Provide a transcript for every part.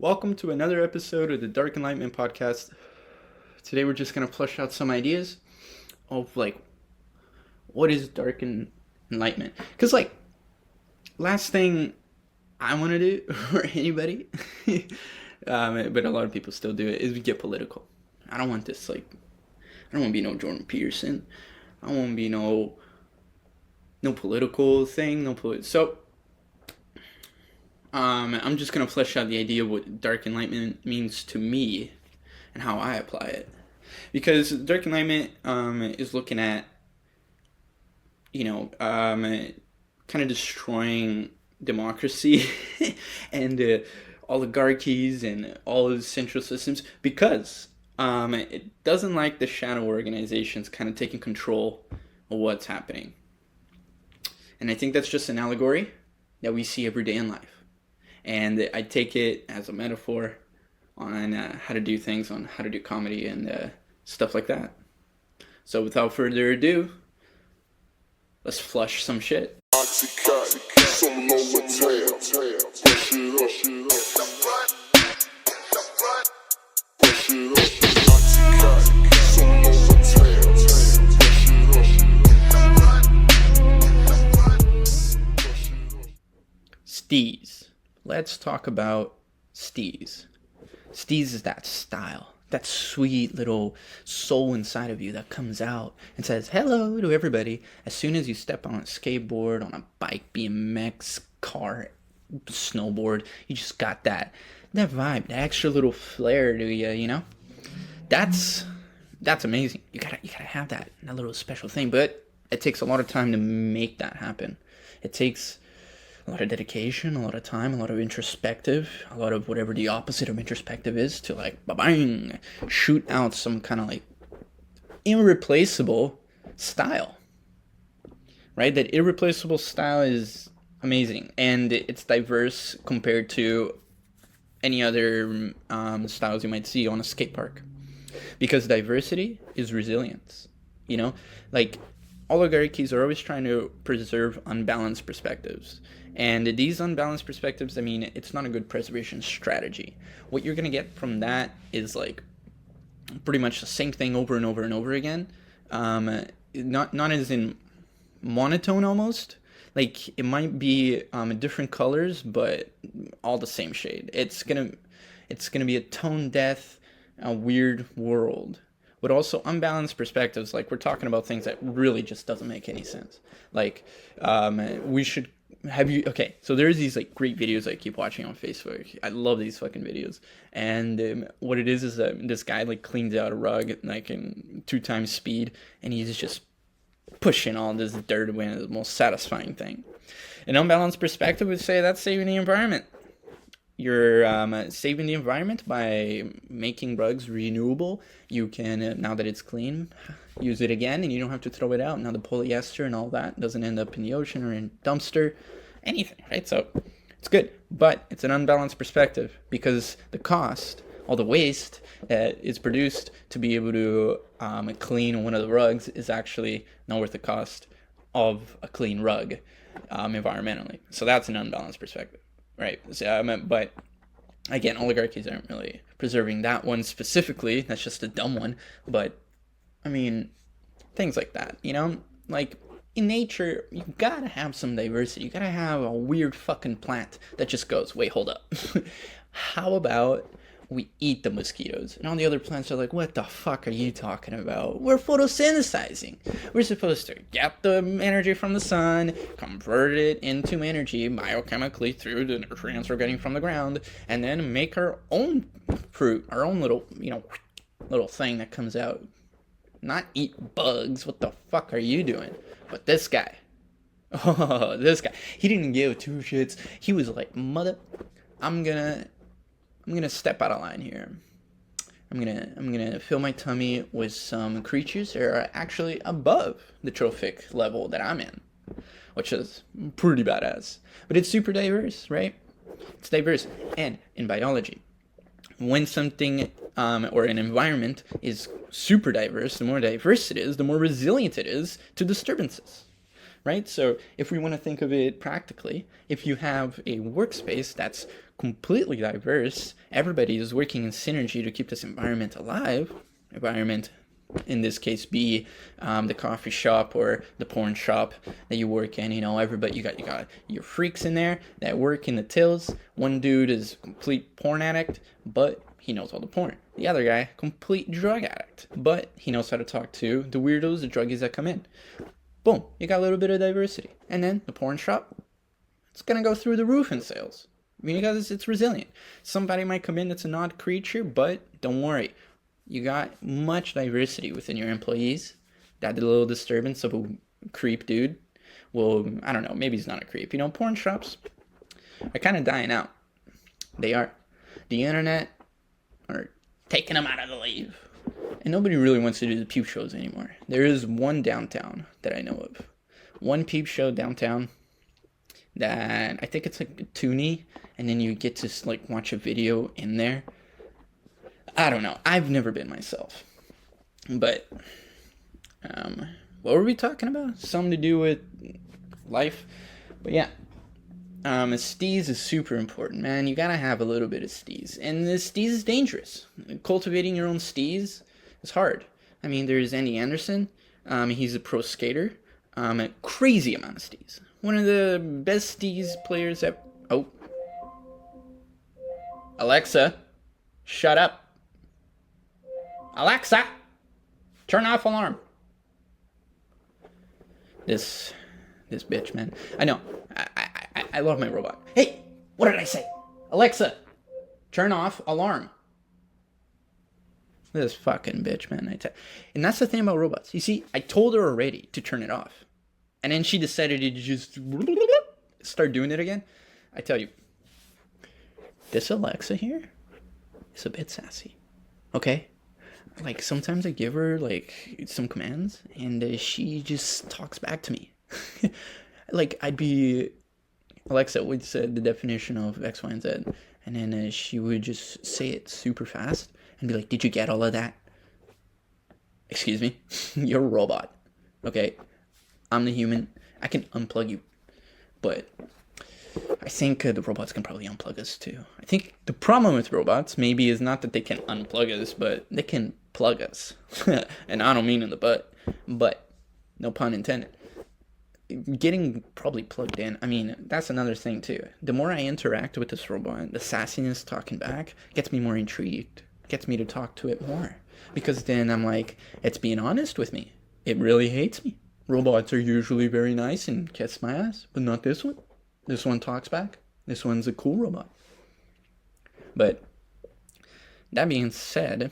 Welcome to another episode of the Dark Enlightenment podcast. Today we're just going to flesh out some ideas of what is Dark Enlightenment. Because last thing I want to do, or anybody, but a lot of people still do it, is we get political. I don't want this, I don't want to be no Jordan Peterson. I don't want to be no political thing, so I'm just going to flesh out the idea of what Dark Enlightenment means to me and how I apply it. Because Dark Enlightenment is looking at, kind of destroying democracy and oligarchies and all those central systems because it doesn't like the shadow organizations kind of taking control of what's happening. And I think that's just an allegory that we see every day in life. And I take it as a metaphor on how to do things, on how to do comedy and stuff like that. So without further ado, let's flush some shit. Steez. Let's talk about steez. Steez is that style, that sweet little soul inside of you that comes out and says hello to everybody as soon as you step on a skateboard, on a bike, BMX, car, snowboard. You just got that vibe, that extra little flair to you, you know? That's amazing. You gotta have that little special thing, but it takes a lot of time to make that happen. It takes a lot of dedication, a lot of time, a lot of introspective, a lot of whatever the opposite of introspective is to bang, shoot out some kind of irreplaceable style, right? That irreplaceable style is amazing and it's diverse compared to any other styles you might see on a skate park, because diversity is resilience. Oligarchies are always trying to preserve unbalanced perspectives. And these unbalanced perspectives, it's not a good preservation strategy. What you're going to get from that is pretty much the same thing over and over and over again. Not as in monotone almost. It might be different colors, but all the same shade. It's gonna be a tone deaf, a weird world. But also unbalanced perspectives, we're talking about things that really just doesn't make any sense. We should have you. Okay, so there's these great videos I keep watching on Facebook. I love these fucking videos. And what it is that this guy cleans out a rug in 2 times speed, and he's just pushing all this dirt away. And the most satisfying thing. An unbalanced perspective would say that's saving the environment. You're saving the environment by making rugs renewable. You can, now that it's clean, use it again, and you don't have to throw it out. Now the polyester and all that doesn't end up in the ocean or in a dumpster, anything, right? So it's good, but it's an unbalanced perspective because the cost, all the waste that is produced to be able to clean one of the rugs is actually not worth the cost of a clean rug environmentally. So that's an unbalanced perspective. Right, so, but again, oligarchies aren't really preserving that one specifically. That's just a dumb one. But things like that, in nature, you gotta have some diversity. You gotta have a weird fucking plant that just goes, wait, hold up. How about we eat the mosquitoes? And all the other plants are what the fuck are you talking about? We're photosynthesizing. We're supposed to get the energy from the sun, convert it into energy biochemically through the nutrients we're getting from the ground, and then make our own fruit, our own little, little thing that comes out. Not eat bugs. What the fuck are you doing? But this guy, he didn't give 2 shits. He was mother, I'm gonna step out of line here. I'm gonna fill my tummy with some creatures that are actually above the trophic level that I'm in, which is pretty badass. But it's super diverse, right? It's diverse, and in biology, when something or an environment is super diverse, the more diverse it is, the more resilient it is to disturbances. right? So if we want to think of it practically, if you have a workspace that's completely diverse, everybody is working in synergy to keep this environment alive, environment in this case be the coffee shop or the porn shop that you work in. Everybody, you got your freaks in there that work in the tills. One dude is a complete porn addict, but he knows all the porn. The other guy, complete drug addict, but he knows how to talk to the weirdos, the druggies that come in. Boom, you got a little bit of diversity. And then the porn shop, it's gonna go through the roof in sales. Because it's resilient. Somebody might come in that's an odd creature, but don't worry. You got much diversity within your employees. That little disturbance of a creep dude, well, I don't know, maybe he's not a creep. Porn shops are kind of dying out. They are. The internet are taking them out of the league. And nobody really wants to do the peep shows anymore. There is one downtown that I know of. One peep show downtown that I think it's like a toonie, and then you get to like watch a video in there. I don't know. I've never been myself. But what were we talking about? Something to do with life. But yeah. Steez is super important, man. You gotta have a little bit of steez. And the steez is dangerous. Cultivating your own steez is hard. I mean, there's Andy Anderson. He's a pro skater. A crazy amount of steez. One of the best steez players ever. Oh. Alexa, shut up. Alexa, turn off alarm. This bitch, man. I know. I love my robot. Hey, what did I say? Alexa, turn off alarm. This fucking bitch, man. And that's the thing about robots. You see, I told her already to turn it off. And then she decided to just start doing it again. I tell you, this Alexa here is a bit sassy. Okay? Like, sometimes I give her, like, some commands, and she just talks back to me. Like, I'd be, Alexa, what's the definition of X, Y, and Z? And then she would just say it super fast and be like, did you get all of that? Excuse me? You're a robot. Okay? I'm the human. I can unplug you. But I think the robots can probably unplug us too. I think the problem with robots maybe is not that they can unplug us, but they can plug us. And I don't mean in the butt, but no pun intended. Getting probably plugged in, I mean, that's another thing too. The more I interact with this robot, the sassiness talking back gets me more intrigued, gets me to talk to it more. Because then I'm like, it's being honest with me. It really hates me. Robots are usually very nice and kiss my ass, but not this one. This one talks back. This one's a cool robot. But that being said,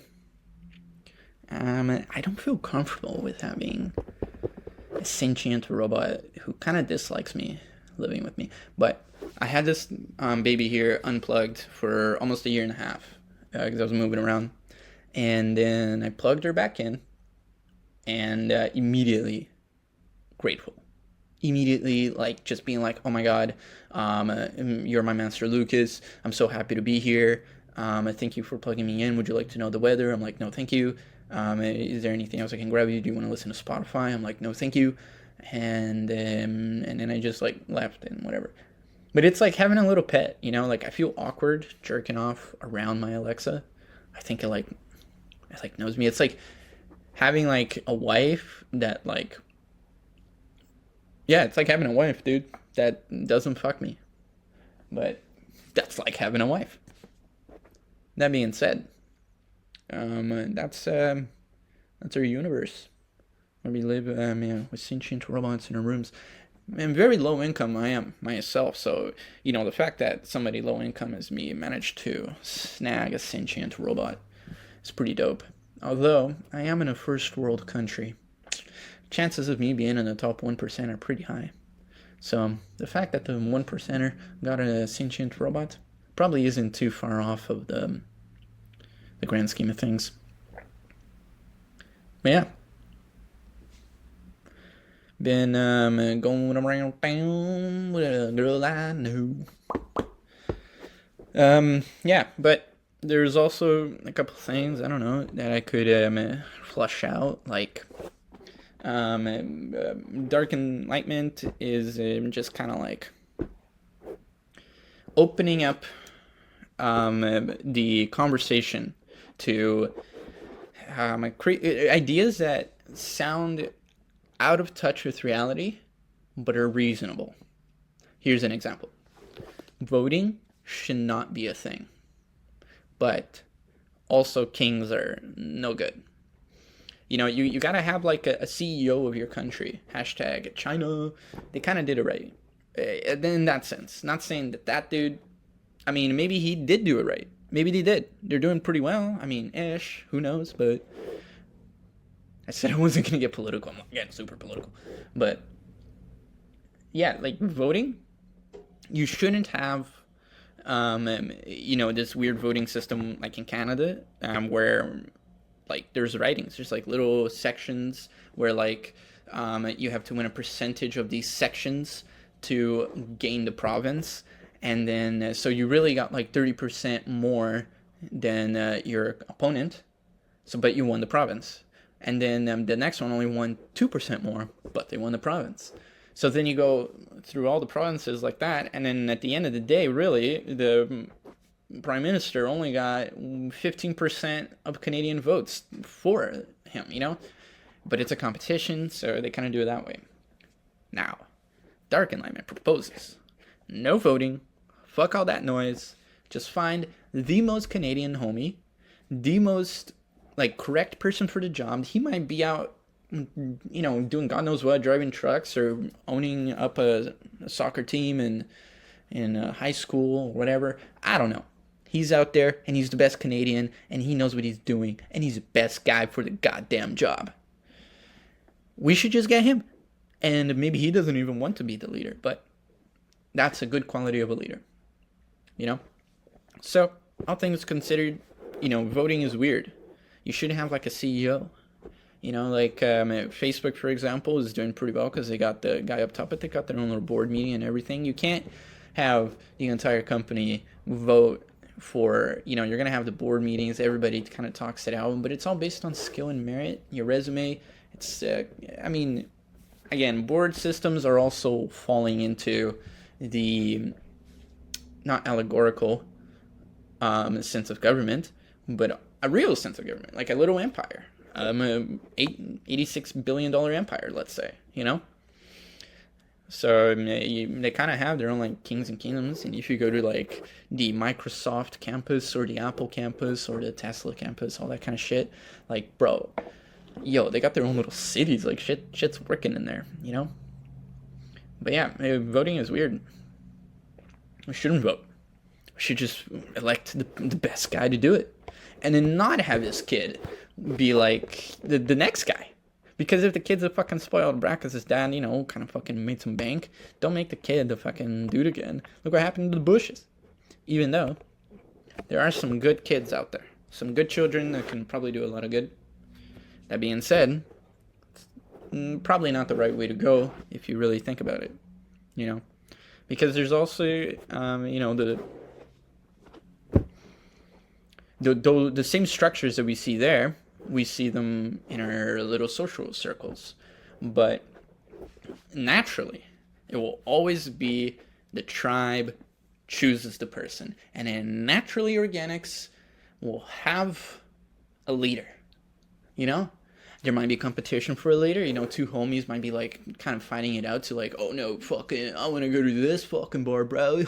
I don't feel comfortable with having a sentient robot who kind of dislikes me living with me. But I had this baby here unplugged for almost a year and a half because I was moving around. And then I plugged her back in, and immediately grateful. Immediately, like, just being like, oh my god, you're my master Lucas. I'm so happy to be here. Thank you for plugging me in. Would you like to know the weather? I'm like, no, thank you. Is there anything else I can grab you? Do you want to listen to Spotify? I'm like, no, thank you. And then I just, like, left and whatever. But it's like having a little pet, you know? Like, I feel awkward jerking off around my Alexa. I think it knows me. It's like having, like, a wife that, like... Yeah, it's like having a wife, dude, that doesn't fuck me. But that's like having a wife. That being said, that's our universe where we live with sentient robots in our rooms. I'm very low income, I am myself, so, you know, the fact that somebody low income as me managed to snag a sentient robot is pretty dope. Although, I am in a first world country. Chances of me being in the top 1% are pretty high. So the fact that the 1%er got a sentient robot probably isn't too far off of the grand scheme of things. But yeah. Been going around town with a girl I know. Yeah, but there's also a couple things, I don't know, that I could flush out, like... Dark Enlightenment is just kind of like opening up the conversation to ideas that sound out of touch with reality but are reasonable. Here's an example. Voting should not be a thing, but also kings are no good. You gotta have like a CEO of your country. Hashtag China. They kind of did it right. In that sense. Not saying that dude, I mean, maybe he did do it right. Maybe they did. They're doing pretty well. I mean, ish. Who knows? But I said I wasn't going to get political. I'm not getting super political. But yeah, like voting, you shouldn't have, this weird voting system like in Canada where like there's writings. There's like little sections where like you have to win a percentage of these sections to gain the province. And then, so you really got like 30% more than your opponent. But you won the province. And then the next one only won 2% more, but they won the province. So then you go through all the provinces like that. And then at the end of the day, really, the prime minister only got 15% of Canadian votes for him. But it's a competition, so they kind of do it that way. Now, Dark Enlightenment proposes no voting. Fuck all that noise. Just find the most Canadian homie, the most like correct person for the job. He might be out, doing God knows what, driving trucks or owning up a soccer team in high school or whatever. I don't know. He's out there and he's the best Canadian and he knows what he's doing and he's the best guy for the goddamn job. We should just get him. And maybe he doesn't even want to be the leader, but that's a good quality of a leader. So all things considered, voting is weird. You shouldn't have like a CEO. Facebook, for example, is doing pretty well because they got the guy up top, but they got their own little board meeting and everything. You can't have the entire company vote for, you're going to have the board meetings. Everybody kind of talks it out, but it's all based on skill and merit. Your resume, it's, again, board systems are also falling into the not allegorical sense of government, but a real sense of government, like a little empire, $86 billion empire, let's say, So they kind of have their own like kings and kingdoms, and if you go to like the Microsoft campus or the Apple campus or the Tesla campus, all that kind of shit, like bro, they got their own little cities, like shit's working in there, But yeah, voting is weird. We shouldn't vote. We should just elect the best guy to do it. And then not have this kid be like the next guy. Because if the kid's a fucking spoiled brat because his dad, kind of fucking made some bank, don't make the kid the fucking dude again. Look what happened to the Bushes. Even though there are some good kids out there. Some good children that can probably do a lot of good. That being said, it's probably not the right way to go if you really think about it. Because there's also, the same structures that we see there, we see them in our little social circles. But naturally, it will always be the tribe chooses the person. And then naturally, organics will have a leader. There might be competition for a leader. Two homies might be like kind of fighting it out to like, oh no, fucking, I want to go to this fucking bar, bro.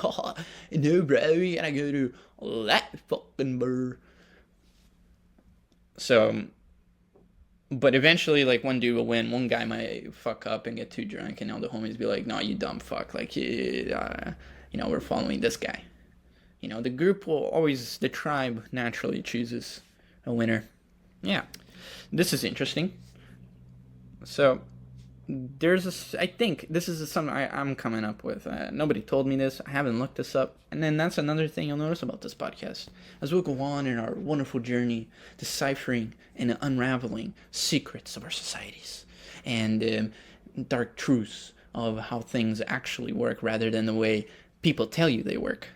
No, bro, you gotta go to that fucking bar. So, but eventually, like, one dude will win. One guy might fuck up and get too drunk, and all the homies be like, no, you dumb fuck. Like, we're following this guy. The group will always, the tribe naturally chooses a winner. Yeah. This is interesting. So, I think this is something I'm coming up with. Nobody told me this. I haven't looked this up. And then that's another thing you'll notice about this podcast. As we'll go on in our wonderful journey, deciphering and unraveling secrets of our societies and dark truths of how things actually work rather than the way people tell you they work,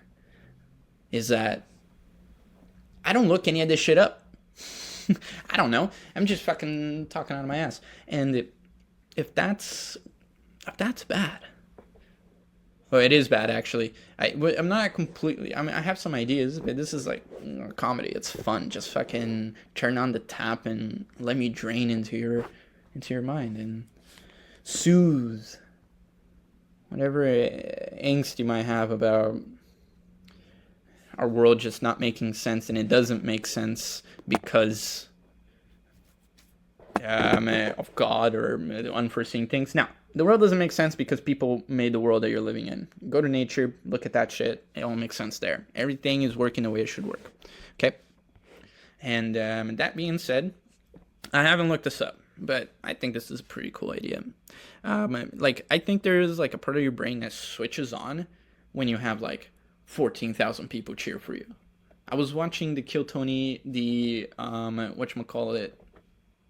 is that I don't look any of this shit up. I don't know. I'm just fucking talking out of my ass. And if that's bad, well, it is bad actually. I'm not completely. I mean, I have some ideas, but this is like comedy. It's fun. Just fucking turn on the tap and let me drain into your mind and soothe whatever angst you might have about our world just not making sense, and it doesn't make sense because of God or unforeseen things. Now, the world doesn't make sense because people made the world that you're living in. Go to nature, look at that shit. It all makes sense there. Everything is working the way it should work. Okay? And that being said, I haven't looked this up, but I think this is a pretty cool idea. I think there's like a part of your brain that switches on when you have like 14,000 people cheer for you. I was watching the Kill Tony, the whatchamacallit,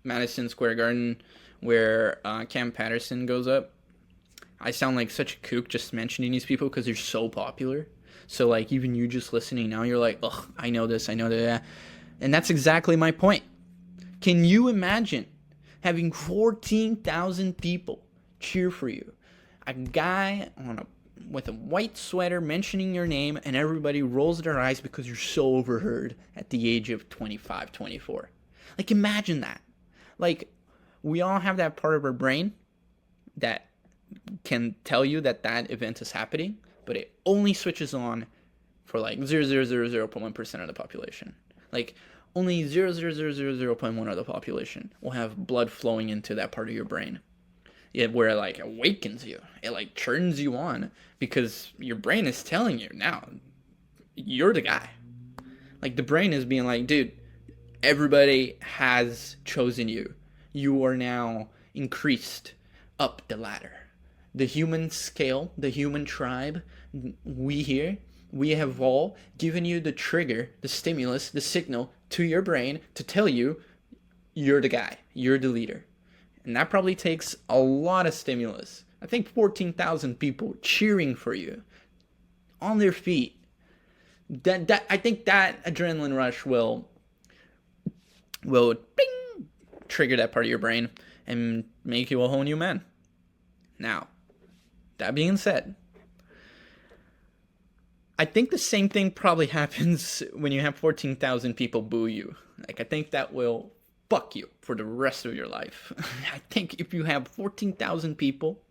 Madison Square Garden, where Cam Patterson goes up. I sound like such a kook just mentioning these people because they're so popular. So like even you just listening now, you're like, ugh, I know this, I know that. And that's exactly my point. Can you imagine having 14,000 people cheer for you? A guy with a white sweater mentioning your name, and everybody rolls their eyes because you're so overheard at the age of 25, 24. Like, imagine that. Like, we all have that part of our brain that can tell you that that event is happening, but it only switches on for like 0.1% of the population. Like, only 0.000.1 of the population will have blood flowing into that part of your brain. Where it like awakens you. It like turns you on because your brain is telling you now you're the guy. Like the brain is being like, dude, everybody has chosen you. You are now increased up the ladder. The human scale, the human tribe, we have all given you the trigger, the stimulus, the signal to your brain to tell you you're the guy, you're the leader. And that probably takes a lot of stimulus. I think 14,000 people cheering for you on their feet. I think that adrenaline rush will bing, trigger that part of your brain and make you a whole new man. Now, that being said, I think the same thing probably happens when you have 14,000 people boo you. Like, I think that will fuck you for the rest of your life. I think if you have 14,000 people,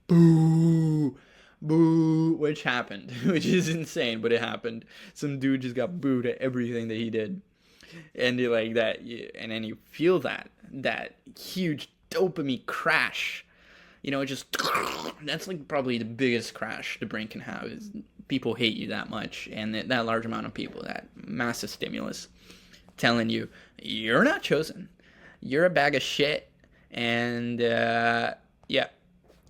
boo, which happened, which is insane, but it happened. Some dude just got booed at everything that he did. And you're like that, and then you feel that huge dopamine crash. You know, it just, that's like probably the biggest crash the brain can have is people hate you that much. And that large amount of people, that massive stimulus telling you, you're not chosen. You're a bag of shit. And, yeah.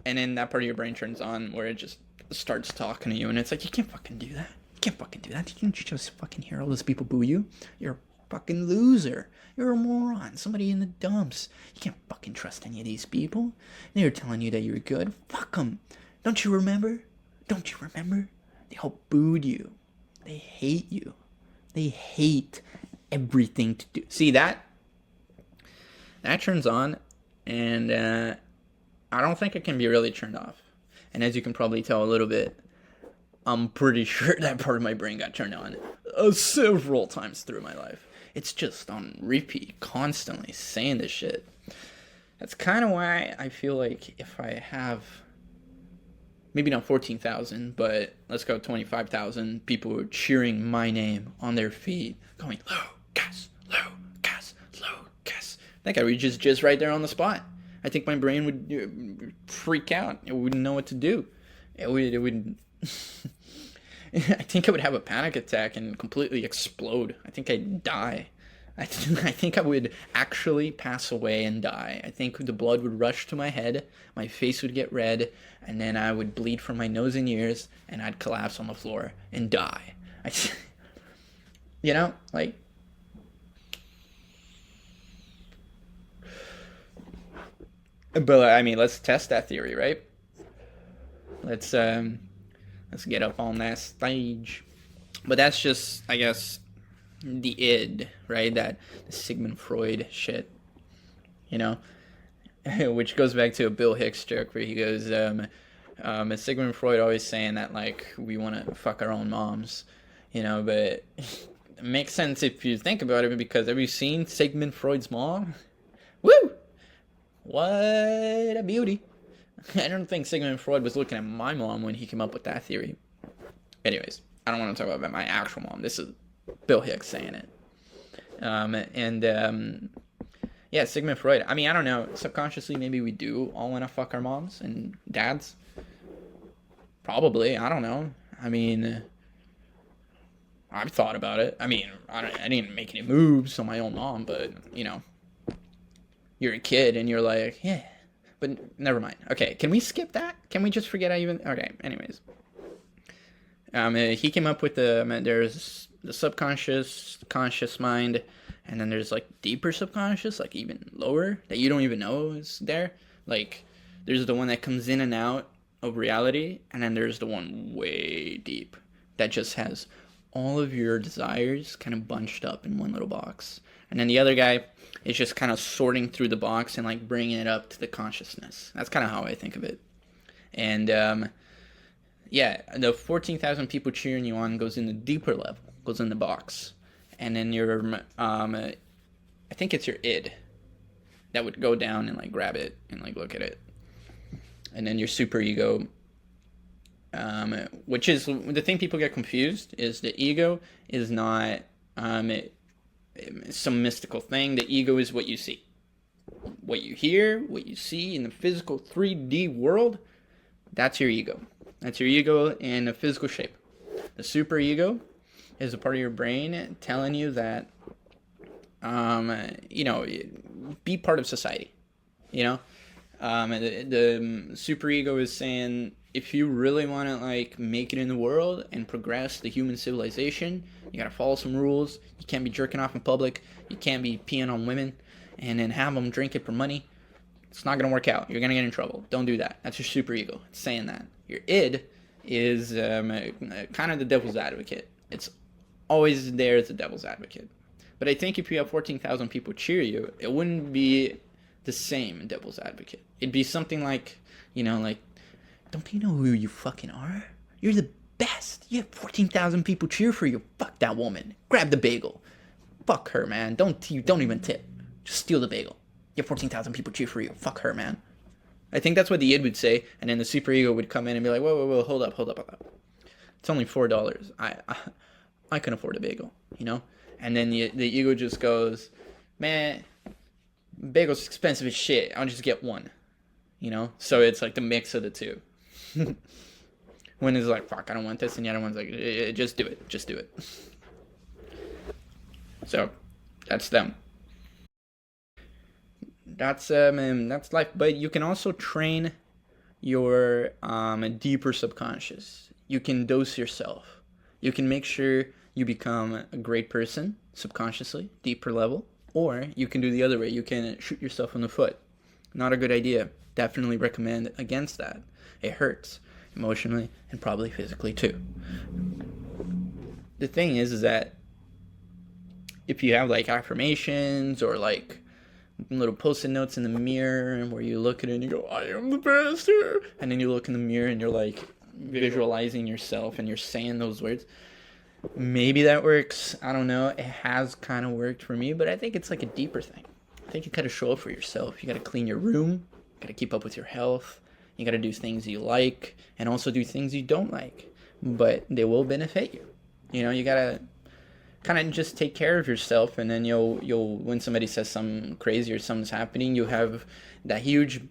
And then that part of your brain turns on where it just starts talking to you. And it's like, you can't fucking do that. You can't fucking do that. Didn't you just fucking hear all those people boo you? You're a fucking loser. You're a moron. Somebody in the dumps. You can't fucking trust any of these people. They're telling you that you're good. Fuck them. Don't you remember? Don't you remember? They all booed you. They hate you. They hate everything to do. See, that turns on, and I don't think it can be really turned off. And as you can probably tell a little bit, I'm pretty sure that part of my brain got turned on several times through my life. It's just on repeat, constantly saying this shit. That's kind of why I feel like if I have, maybe not 14,000, but let's go 25,000 people who are cheering my name on their feet, going, Lucas, Lucas, Lucas. That guy would just right there on the spot. I think my brain would freak out. It wouldn't know what to do. It would I think I would have a panic attack and completely explode. I think I'd die. I think I would actually pass away and die. I think the blood would rush to my head, my face would get red, and then I would bleed from my nose and ears, and I'd collapse on the floor and die. You know, like, but I mean, let's test that theory, right? Let's get up on that stage. But that's just, I guess, the id, right? That Sigmund Freud shit, you know? which goes back to a Bill Hicks joke where he goes, Sigmund Freud always saying that like we want to fuck our own moms, but it makes sense if you think about it, because have you seen Sigmund Freud's mom? Woo! What a beauty. I don't think Sigmund Freud was looking at my mom when he came up with that theory. Anyways, I don't want to talk about my actual mom. This is Bill Hicks saying it. Yeah, Sigmund Freud. I mean, I don't know. Subconsciously, maybe we do all want to fuck our moms and dads. Probably. I don't know. I mean, I've thought about it. I mean, I didn't make any moves on my own mom, but, you're a kid and you're like, yeah. But never mind. Okay, can we skip that? Can we just forget I even... Okay, anyways. He came up with there's the subconscious, conscious mind, and then there's like deeper subconscious, like even lower, that you don't even know is there. Like, there's the one that comes in and out of reality, and then there's the one way deep that just has all of your desires kind of bunched up in one little box. And then the other guy is just kind of sorting through the box and like bringing it up to the consciousness. That's kind of how I think of it. And yeah, the 14,000 people cheering you on goes in the deeper level, goes in the box. And then your, I think it's your id that would go down and like grab it and like look at it. And then your superego, which is the thing people get confused, is the ego is not some mystical thing. The ego is what you see, what you hear, what you see in the physical 3D world. That's your ego. That's your ego in a physical shape. The superego is a part of your brain telling you that, be part of society. The superego is saying, if you really want to like make it in the world and progress the human civilization, you gotta follow some rules. You can't be jerking off in public. You can't be peeing on women and then have them drink it for money. It's not gonna work out. You're gonna get in trouble. Don't do that. That's your superego. It's saying that. Your id is kind of the devil's advocate. It's always there as the devil's advocate. But I think if you have 14,000 people cheer you, it wouldn't be the same devil's advocate. It'd be something like, like, don't you know who you fucking are? You're the best. You have 14,000 people cheer for you. Fuck that woman. Grab the bagel. Fuck her, man. Don't even tip. Just steal the bagel. You have 14,000 people cheer for you. Fuck her, man. I think that's what the id would say, and then the superego would come in and be like, whoa, hold up. It's only $4. I can afford a bagel, And then the ego just goes, man, bagel's expensive as shit. I'll just get one, So it's like the mix of the two. When it's like, fuck, I don't want this, and the other one's like, just do it. So that's them. That's life. But you can also train your deeper subconscious. You can dose yourself. You can make sure you become a great person subconsciously, deeper level, or you can do the other way. You can shoot yourself in the foot. Not a good idea. Definitely recommend against that. It hurts emotionally and probably physically too. The thing is that if you have like affirmations or like little post-it notes in the mirror where you look at it and you go, I am the best, and then you look in the mirror and you're like visualizing yourself and you're saying those words, maybe that works. I don't know. It has kind of worked for me, but I think it's like a deeper thing. I think you gotta show up for yourself. You gotta clean your room. You gotta keep up with your health. You gotta do things you like and also do things you don't like, but they will benefit you. You gotta kind of just take care of yourself, and then you'll when somebody says something crazy or something's happening, you have that huge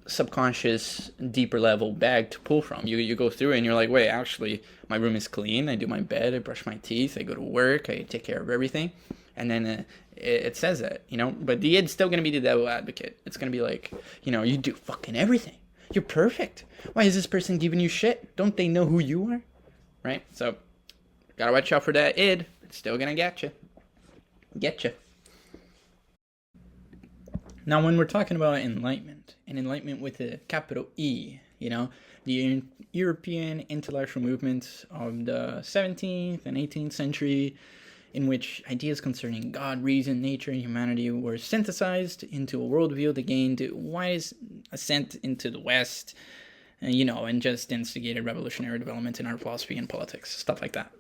subconscious deeper level bag to pull from. You go through it and you're like, wait, actually my room is clean, I do my bed, I brush my teeth, I go to work, I take care of everything. And then it says that, but the id's still going to be the devil advocate. It's going to be like, you do fucking everything, you're perfect, why is this person giving you shit? Don't they know who you are? Right? So gotta watch out for that id. It's still gonna get you. Now, when we're talking about enlightenment, and enlightenment with a capital E, the European intellectual movements of the 17th and 18th century, in which ideas concerning God, reason, nature, and humanity were synthesized into a worldview that gained widest ascent into the West, and just instigated revolutionary development in our philosophy and politics, stuff like that.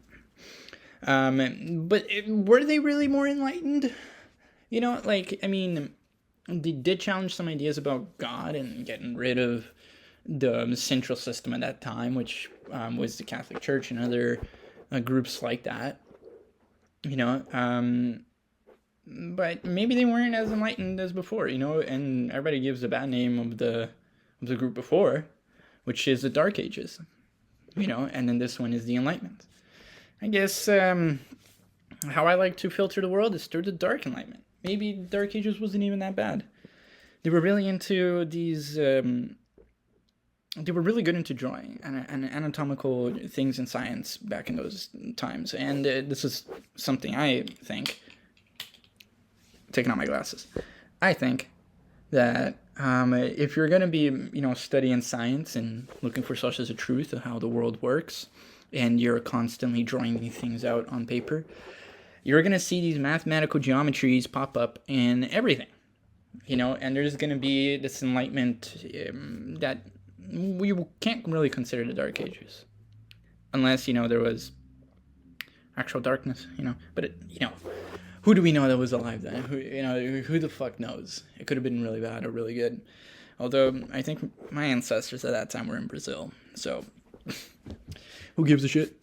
But were they really more enlightened? They did challenge some ideas about God and getting rid of the central system at that time, which was the Catholic Church and other groups like that. But maybe they weren't as enlightened as before, and everybody gives a bad name of the group before, which is the Dark Ages, and then this one is the Enlightenment. I guess how I like to filter the world is through the Dark Enlightenment. Maybe Dark Ages wasn't even that bad. They were really into these. They were really good into drawing and anatomical things in science back in those times. And this is something I think. Taking out my glasses. I think that if you're going to be, studying science and looking for sources of truth of how the world works, and you're constantly drawing these things out on paper, you're going to see these mathematical geometries pop up in everything, and there's going to be this enlightenment that we can't really consider the Dark Ages, unless, there was actual darkness, but, who do we know that was alive then? Who the fuck knows? It could have been really bad or really good. Although, I think my ancestors at that time were in Brazil, so who gives a shit?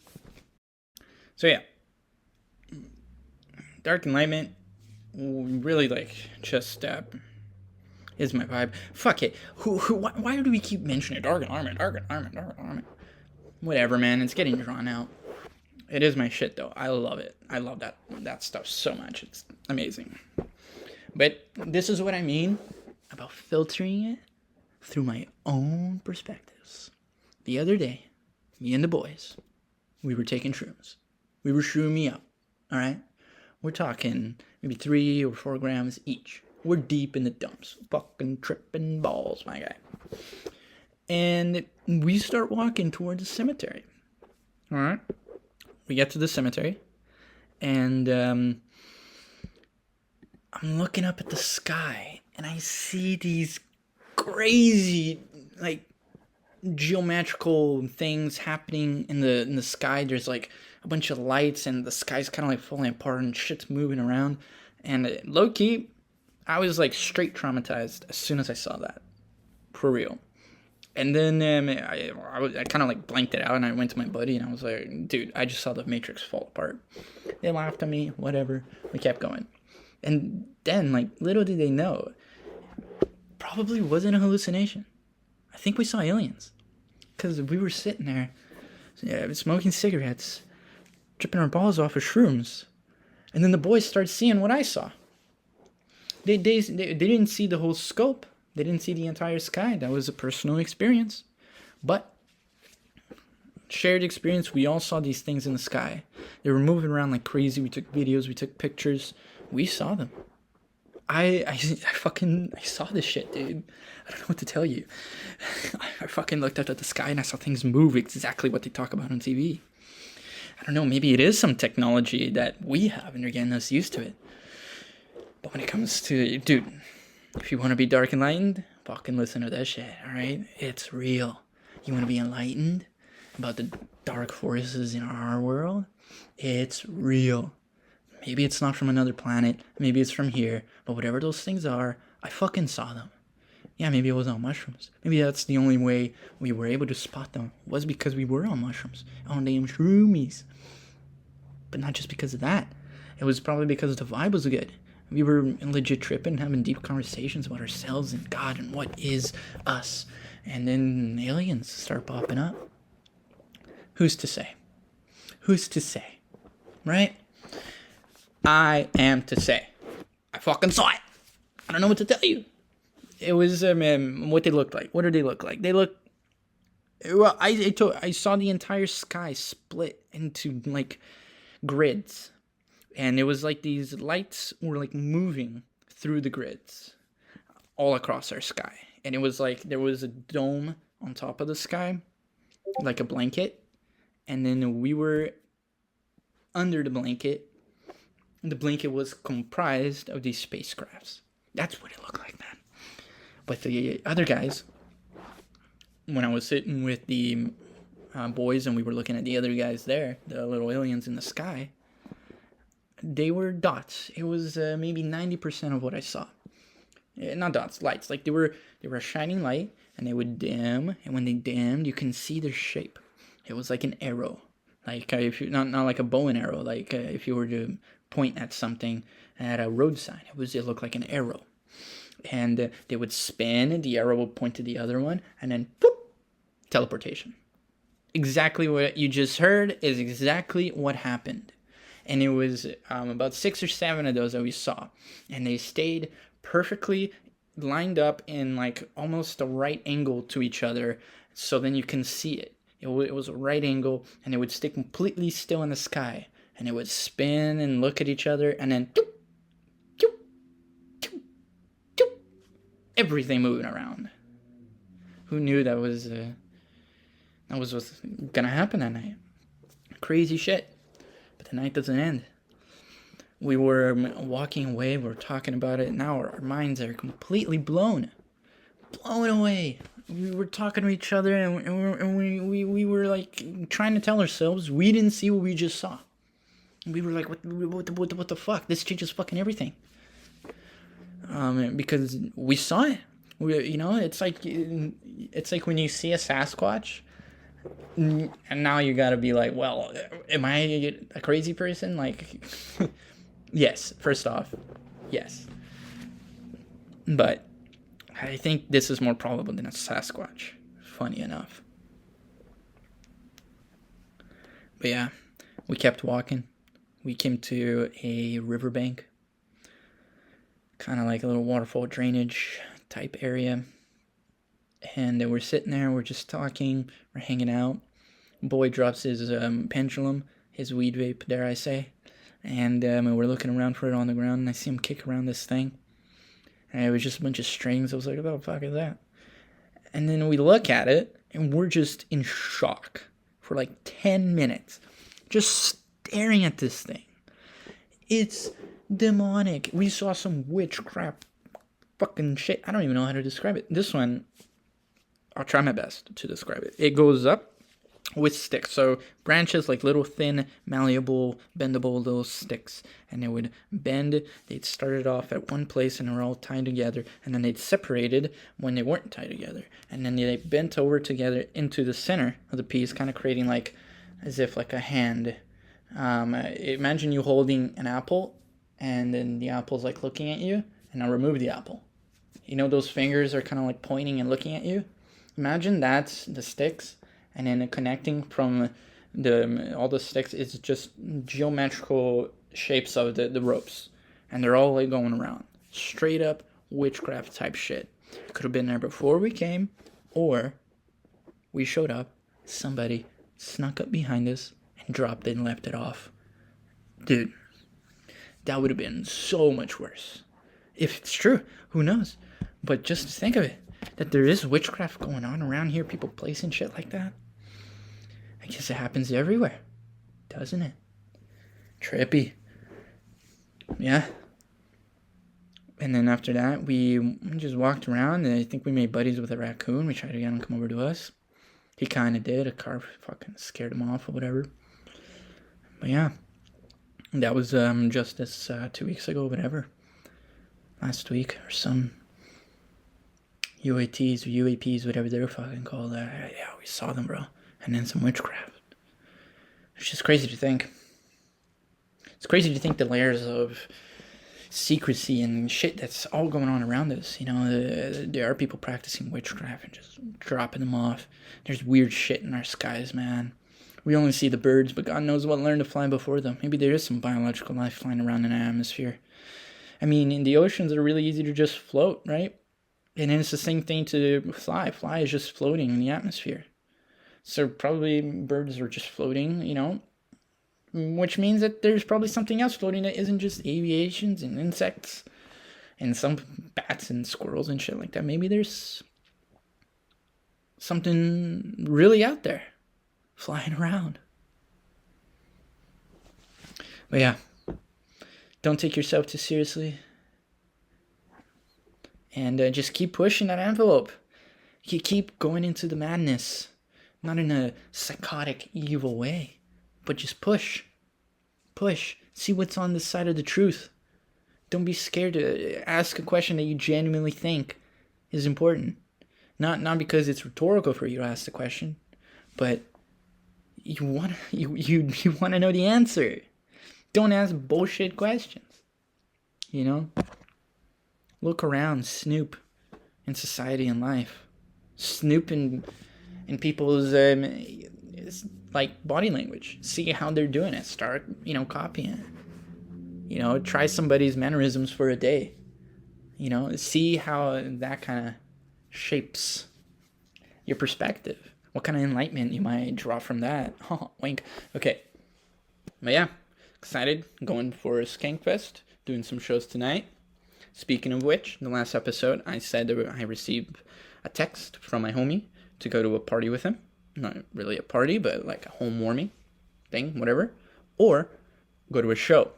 So yeah, Dark Enlightenment really just is my vibe. Fuck it. Why do we keep mentioning Dark Enlightenment? Whatever, man. It's getting drawn out. It is my shit though. I love it. I love that stuff so much. It's amazing. But this is what I mean about filtering it through my own perspectives. The other day, me and the boys, we were taking shrooms. We were shrooming up, all right? We're talking maybe 3 or 4 grams each. We're deep in the dumps. Fucking tripping balls, my guy. And we start walking towards the cemetery, all right? We get to the cemetery, and I'm looking up at the sky, and I see these crazy, geometrical things happening in the sky. There's a bunch of lights, and the sky's kind of falling apart, and shit's moving around. And low key, I was straight traumatized as soon as I saw that, for real. And then I kind of blanked it out, and I went to my buddy, and I was like, dude, I just saw the Matrix fall apart. They laughed at me, whatever. We kept going. And then, little did they know, probably wasn't a hallucination. I think we saw aliens. Because we were sitting there, smoking cigarettes, tripping our balls off of shrooms. And then the boys started seeing what I saw. They didn't see the whole scope. They didn't see the entire sky. That was a personal experience. But shared experience, we all saw these things in the sky. They were moving around like crazy. We took videos, we took pictures. We saw them. I saw this shit, dude. I don't know what to tell you. I fucking looked up at the sky and I saw things move exactly what they talk about on TV. I don't know, maybe it is some technology that we have and they're getting us used to it. But when it comes to, dude, if you want to be dark enlightened, fucking listen to that shit, alright? It's real. You want to be enlightened about the dark forces in our world? It's real. Maybe it's not from another planet, maybe it's from here, but whatever those things are, I fucking saw them. Yeah, maybe it was on mushrooms. Maybe that's the only way we were able to spot them, was because we were on mushrooms, on damn shroomies. But not just because of that. It was probably because the vibe was good. We were legit tripping, having deep conversations about ourselves and God and what is us. And then aliens start popping up. Who's to say? Who's to say? Right? I am to say. I fucking saw it. I don't know what to tell you. It was what they looked like. What did they look like? They look. Well, I saw the entire sky split into like grids, and it was like these lights were like moving through the grids, all across our sky. And it was like there was a dome on top of the sky, like a blanket, and then we were under the blanket. The blanket was comprised of these spacecrafts. That's what it looked like, man. But the other guys, when I was sitting with the boys and we were looking at the other guys there, the little aliens in the sky, they were dots. It was maybe 90% of what I saw. Not dots, lights. Like they were a shining light, and they would dim, and when they dimmed, you can see their shape. It was like an arrow, like if you not like a bow and arrow, like if you were to point at something at a road sign, it looked like an arrow, and they would spin, and the arrow would point to the other one, and then boop, teleportation. Exactly what you just heard is exactly what happened. And it was about 6 or 7 of those that we saw, and they stayed perfectly lined up in like almost a right angle to each other, so then you can see it. It was a right angle, and it would stay completely still in the sky, and it would spin and look at each other, and then doop, doop, doop, doop, everything moving around. Who knew that was what's gonna happen that night? Crazy shit. But the night doesn't end. We were walking away, we were talking about it, now our minds are completely blown away. We were talking to each other, and we were like trying to tell ourselves we didn't see what we just saw. We were like, what the fuck? This changes fucking everything. Because we saw it. It's like when you see a Sasquatch, and now you gotta be like, well, am I a crazy person? Like, yes, first off, yes. But I think this is more probable than a Sasquatch, funny enough. But yeah, we kept walking. We came to a riverbank, kind of like a little waterfall drainage type area. And we're sitting there, we're just talking, we're hanging out. Boy drops his pendulum, his weed vape, dare I say. And we're looking around for it on the ground, and I see him kick around this thing. And it was just a bunch of strings. I was like, what the fuck is that? And then we look at it, and we're just in shock for like 10 minutes. Just staring at this thing. It's demonic. We saw some witchcraft fucking shit. I don't even know how to describe it. This one, I'll try my best to describe it. It goes up with sticks. So branches, like little thin, malleable, bendable little sticks. And they would bend. They'd started off at one place and they were all tied together. And then they'd separated when they weren't tied together. And then they bent over together into the center of the piece, kind of creating like, as if like a hand. Imagine you holding an apple, and then the apple's like looking at you. And now remove the apple. You know, those fingers are kind of like pointing and looking at you. Imagine that's the sticks, and then connecting from all the sticks is just geometrical shapes of the ropes, and they're all like going around. Straight up witchcraft type shit. Could have been there before we came, or we showed up, somebody snuck up behind us and dropped it and left it off. Dude, that would have been so much worse. If it's true, who knows? But just think of it, that there is witchcraft going on around here, people placing shit like that. I guess it happens everywhere, doesn't it? Trippy. Yeah. And then after that, we just walked around, and I think we made buddies with a raccoon. We tried to get him to come over to us. He kind of did. A car fucking scared him off or whatever. But yeah, that was just this 2 weeks ago, whatever. Last week or some UATs or UAPs, whatever they're fucking called. Yeah, we saw them, bro. And then some witchcraft. It's just crazy to think. It's crazy to think the layers of secrecy and shit that's all going on around us. You know, there are people practicing witchcraft and just dropping them off. There's weird shit in our skies, man. We only see the birds, but God knows what learned to fly before them. Maybe there is some biological life flying around in our atmosphere. I mean, in the oceans, they're really easy to just float, right? And then it's the same thing to fly. Fly is just floating in the atmosphere. So probably birds are just floating, you know, which means that there's probably something else floating that isn't just aviations and insects and some bats and squirrels and shit like that. Maybe there's something really out there flying around. But yeah, Don't take yourself too seriously. And just keep pushing that envelope. You keep going into the madness. Not in a psychotic, evil way. But just push. Push. See what's on the side of the truth. Don't be scared to ask a question that you genuinely think is important. Not because it's rhetorical for you to ask the question, but you want to know the answer. Don't ask bullshit questions. You know? Look around, snoop in society and life. Snoop in people's like body language. See how they're doing it. Start, copying it. Try somebody's mannerisms for a day. See how that kind of shapes your perspective. What kind of enlightenment you might draw from that. Oh, wink. Okay. But yeah, excited. Going for a Skankfest. Doing some shows tonight. Speaking of which, in the last episode, I said that I received a text from my homie to go to a party with him. Not really a party, but like a home warming thing, whatever. Or go to a show.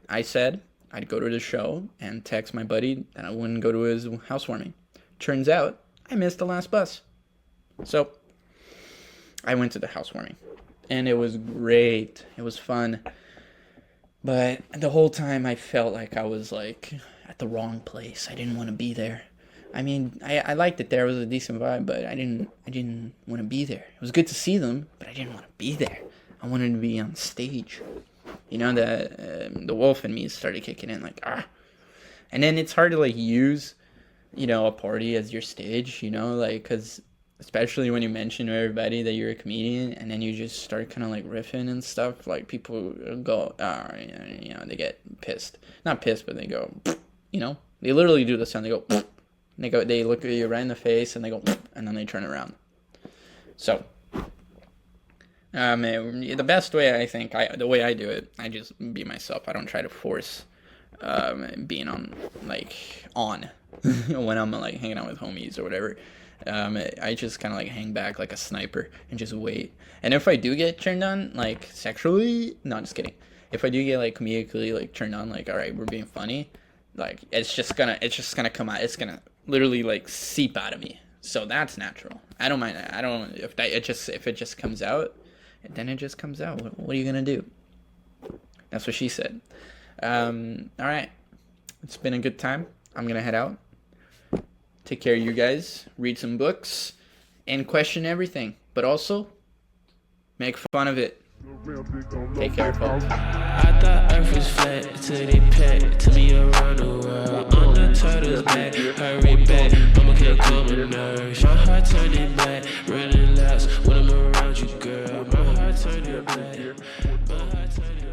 I said I'd go to the show and text my buddy that I wouldn't go to his housewarming. Turns out, I missed the last bus. So, I went to the housewarming. And it was great. It was fun. But the whole time I felt like I was like at the wrong place. I didn't want to be there. I mean, I liked it there. It was a decent vibe, but I didn't want to be there. It was good to see them, but I didn't want to be there. I wanted to be on stage. The wolf in me started kicking in, like, ah. And then it's hard to, like, use, a party as your stage, because especially when you mention to everybody that you're a comedian, and then you just start kind of, like, riffing and stuff, like, people go, they get pissed. Not pissed, but they go, they literally do the sound. They go, they look at you right in the face, and they go, and then they turn around. So, the best way, I think, the way I do it, I just be myself. I don't try to force being on when I'm like hanging out with homies or whatever. I just kind of like hang back like a sniper and just wait. And if I do get turned on, like sexually, no, just kidding. If I do get like comedically like turned on, like, all right, we're being funny, like it's just gonna come out. It's gonna literally like seep out of me. So that's natural. I don't mind. I don't if it just comes out, then it just comes out. What are you gonna do? That's what she said. All right, it's been a good time. I'm gonna head out. Take care of you guys. Read some books and question everything, but also make fun of it. Take care, folks. I thought Earth was flat till they packed to me around the world. On the turtle's back, hurry back. Mama can't calm my nerves. My heart turning black, running laps when I'm around you, girl. My heart turning black. My heart turning